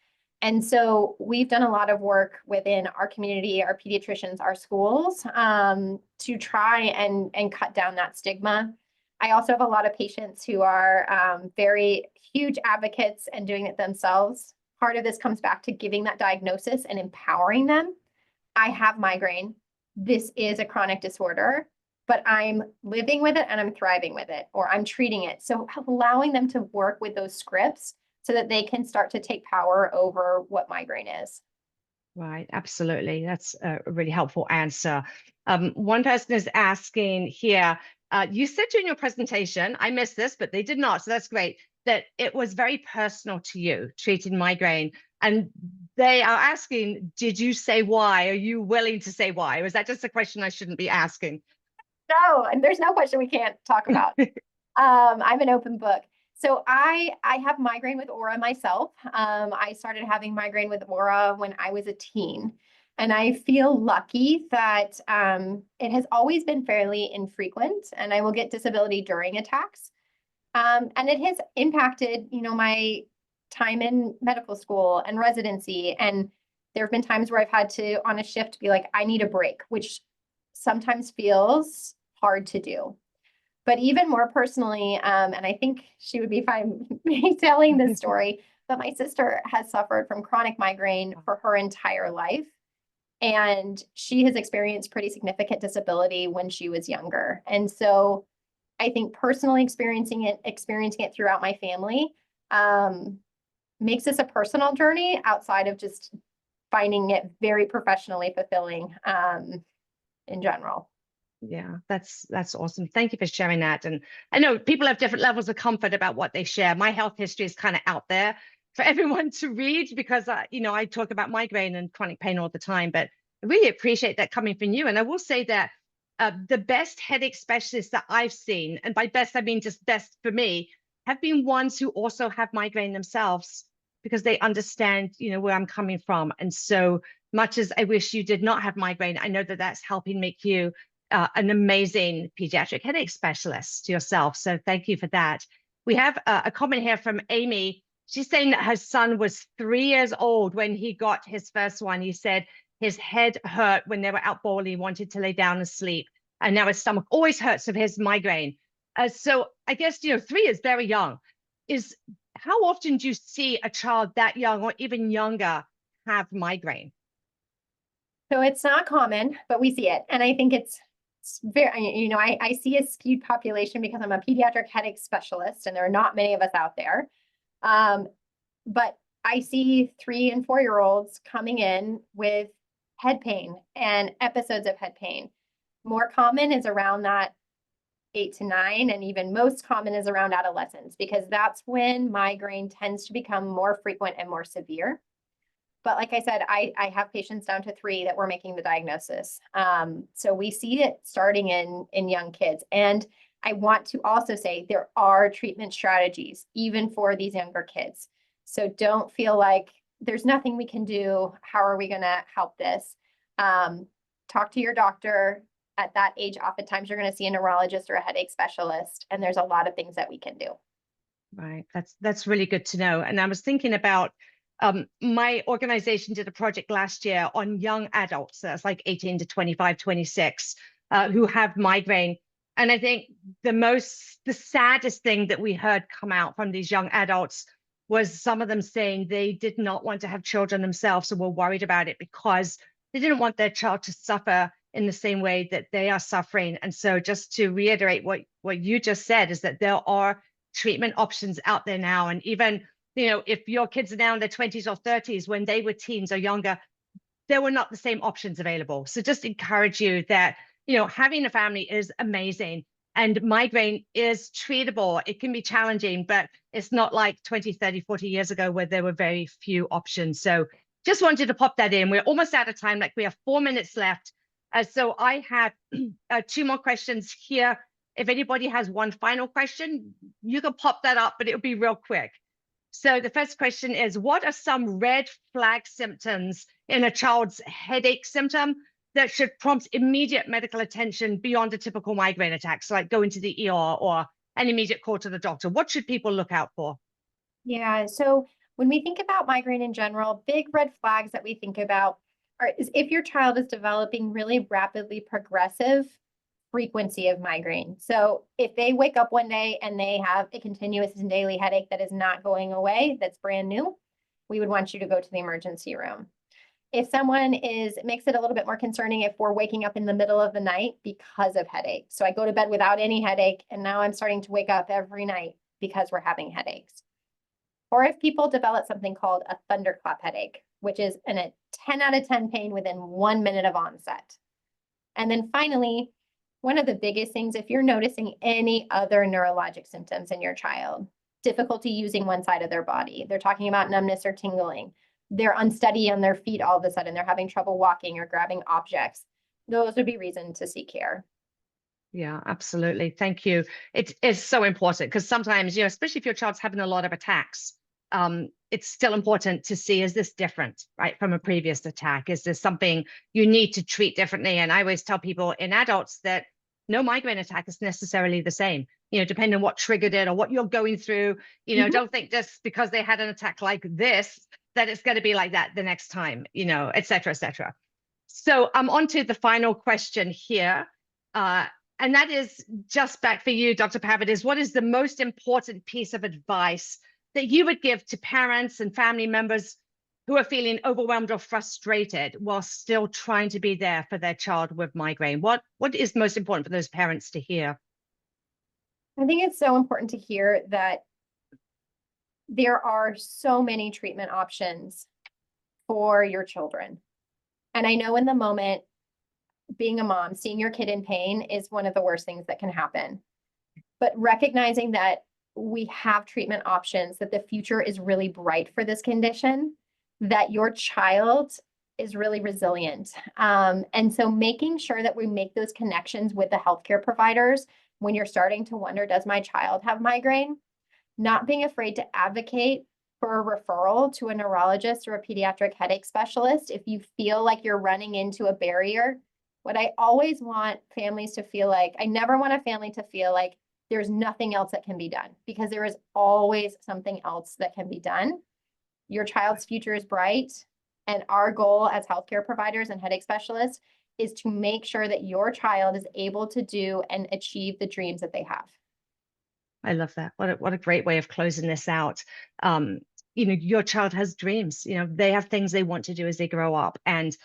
And so we've done a lot of work within our community, our pediatricians, our schools, to try and cut down that stigma. I also have a lot of patients who are very huge advocates and doing it themselves. Part of this comes back to giving that diagnosis and empowering them. I have migraine. This is a chronic disorder, but I'm living with it and I'm thriving with it, or I'm treating it. So allowing them to work with those scripts so that they can start to take power over what migraine is. Right, absolutely. That's a really helpful answer. One person is asking here, you said during your presentation, I missed this, but they did not, so that's great, that it was very personal to you, treating migraine. And they are asking, did you say why? Are you willing to say why? Or is that just a question I shouldn't be asking? No, and there's no question we can't talk about. I'm an open book. So I have migraine with aura myself. I started having migraine with aura when I was a teen. And I feel lucky that it has always been fairly infrequent, and I will get disability during attacks. And it has impacted, my time in medical school and residency. And there have been times where I've had to, on a shift, be like, I need a break, which sometimes feels hard to do. But even more personally, and I think she would be fine me telling this story, but my sister has suffered from chronic migraine for her entire life. And she has experienced pretty significant disability when she was younger. And so I think personally experiencing it throughout my family makes this a personal journey outside of just finding it very professionally fulfilling in general. Yeah, that's awesome. Thank you for sharing that. And I know people have different levels of comfort about what they share. My health history is kind of out there for everyone to read because, I talk about migraine and chronic pain all the time, but I really appreciate that coming from you. And I will say that the best headache specialists that I've seen, and by best, I mean just best for me, have been ones who also have migraine themselves because they understand, where I'm coming from. And so much as I wish you did not have migraine, I know that that's helping make you an amazing pediatric headache specialist yourself. So thank you for that. We have a comment here from Amy. She's saying that her son was 3 years old when he got his first one. He said his head hurt when they were out bowling, he wanted to lay down and sleep. And now his stomach always hurts of his migraine. So I guess, 3 is very young. How often do you see a child that young or even younger have migraine? So it's not common, but we see it. And I think it's very, I see a skewed population because I'm a pediatric headache specialist and there are not many of us out there. But I see 3 and 4-year-olds coming in with head pain and episodes of head pain. More common is around that 8 to 9, and even most common is around adolescence, because that's when migraine tends to become more frequent and more severe. But like I said, I have patients down to 3 that we're making the diagnosis. So we see it starting in young kids. And I want to also say there are treatment strategies, even for these younger kids. So don't feel like there's nothing we can do. How are we going to help this? Talk to your doctor. At that age, oftentimes you're going to see a neurologist or a headache specialist, and there's a lot of things that we can do. Right. That's really good to know. And I was thinking about my organization did a project last year on young adults, that's like 18 to 25, 26, who have migraine. And I think the saddest thing that we heard come out from these young adults was some of them saying they did not want to have children themselves, so were worried about it because they didn't want their child to suffer in the same way that they are suffering. And so just to reiterate what you just said is that there are treatment options out there now. And even, if your kids are now in their 20s or 30s, when they were teens or younger, there were not the same options available. So just encourage you that, having a family is amazing. And migraine is treatable. It can be challenging, but it's not like 20, 30, 40 years ago where there were very few options. So just wanted to pop that in. We're almost out of time. Like we have 4 minutes left. So I have 2 more questions here. If anybody has one final question, you can pop that up, but it'll be real quick. So the first question is, what are some red flag symptoms in a child's headache symptom that should prompt immediate medical attention beyond a typical migraine attack? So like going to the ER or an immediate call to the doctor. What should people look out for? Yeah, so when we think about migraine in general, big red flags that we think about is if your child is developing really rapidly progressive frequency of migraine. So if they wake up one day and they have a continuous and daily headache that is not going away, that's brand new, we would want you to go to the emergency room. If someone makes it a little bit more concerning if we're waking up in the middle of the night because of headache. So I go to bed without any headache, and now I'm starting to wake up every night because we're having headaches. Or if people develop something called a thunderclap headache, which is a 10 out of 10 pain within 1 minute of onset. And then finally, one of the biggest things, if you're noticing any other neurologic symptoms in your child, difficulty using one side of their body, they're talking about numbness or tingling, they're unsteady on their feet all of a sudden, they're having trouble walking or grabbing objects, those would be reason to seek care. Yeah, absolutely. Thank you. It is so important because sometimes, especially if your child's having a lot of attacks, it's still important to see, is this different, right, from a previous attack? Is this something you need to treat differently? And I always tell people in adults that no migraine attack is necessarily the same, depending on what triggered it or what you're going through. Don't think just because they had an attack like this, that it's going to be like that the next time, et cetera, et cetera. So I'm on to the final question here. And that is just back for you, Dr. Pavitt, is what is the most important piece of advice that you would give to parents and family members who are feeling overwhelmed or frustrated while still trying to be there for their child with migraine? What is most important for those parents to hear? I think it's so important to hear that there are so many treatment options for your children. And I know in the moment, being a mom, seeing your kid in pain is one of the worst things that can happen. But recognizing that we have treatment options, that the future is really bright for this condition, that your child is really resilient. And so making sure that we make those connections with the healthcare providers when you're starting to wonder, does my child have migraine? Not being afraid to advocate for a referral to a neurologist or a pediatric headache specialist if you feel like you're running into a barrier. What I always want families to feel like, I never want a family to feel like there's nothing else that can be done, because there is always something else that can be done. Your child's future is bright. And our goal as healthcare providers and headache specialists is to make sure that your child is able to do and achieve the dreams that they have. I love that. What a great way of closing this out. Your child has dreams. They have things they want to do as they grow up. And,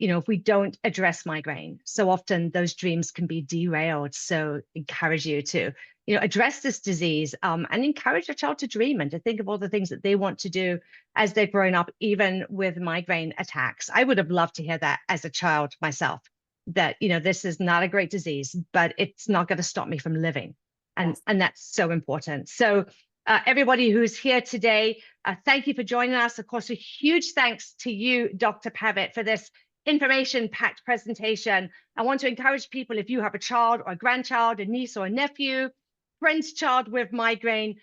if we don't address migraine, so often those dreams can be derailed. So encourage you to, address this disease, and encourage your child to dream and to think of all the things that they want to do as they're growing up, even with migraine attacks. I would have loved to hear that as a child myself, that, this is not a great disease, but it's not going to stop me from living. And that's so important. So everybody who's here today, thank you for joining us. Of course, a huge thanks to you, Dr. Pavitt, for this information-packed presentation. I want to encourage people, if you have a child or a grandchild, a niece or a nephew, friend's child with migraine,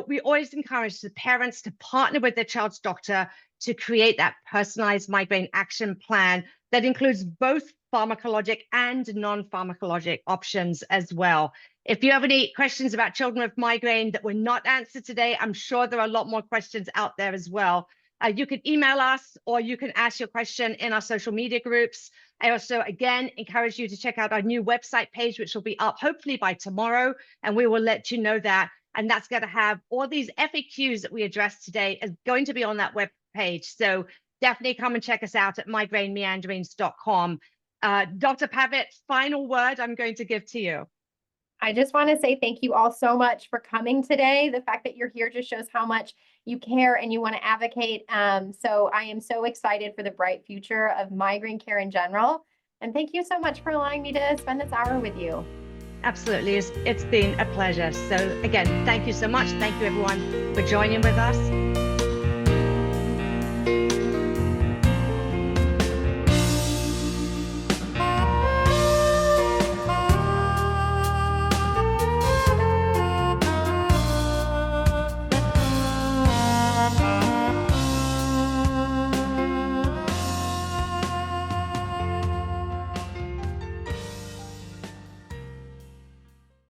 we always encourage the parents to partner with their child's doctor to create that personalized migraine action plan that includes both pharmacologic and non-pharmacologic options as well. If you have any questions about children with migraine that were not answered today, I'm sure there are a lot more questions out there as well. You can email us, or you can ask your question in our social media groups. I also, again, encourage you to check out our new website page, which will be up hopefully by tomorrow, and we will let you know that. And that's going to have all these FAQs that we addressed today is going to be on that web page. So definitely come and check us out at migrainemeanderings.com. Dr. Pavitt, final word I'm going to give to you. I just want to say thank you all so much for coming today. The fact that you're here just shows how much you care and you want to advocate. So I am so excited for the bright future of migraine care in general. And thank you so much for allowing me to spend this hour with you. Absolutely. It's been a pleasure. So again, thank you so much. Thank you everyone for joining with us.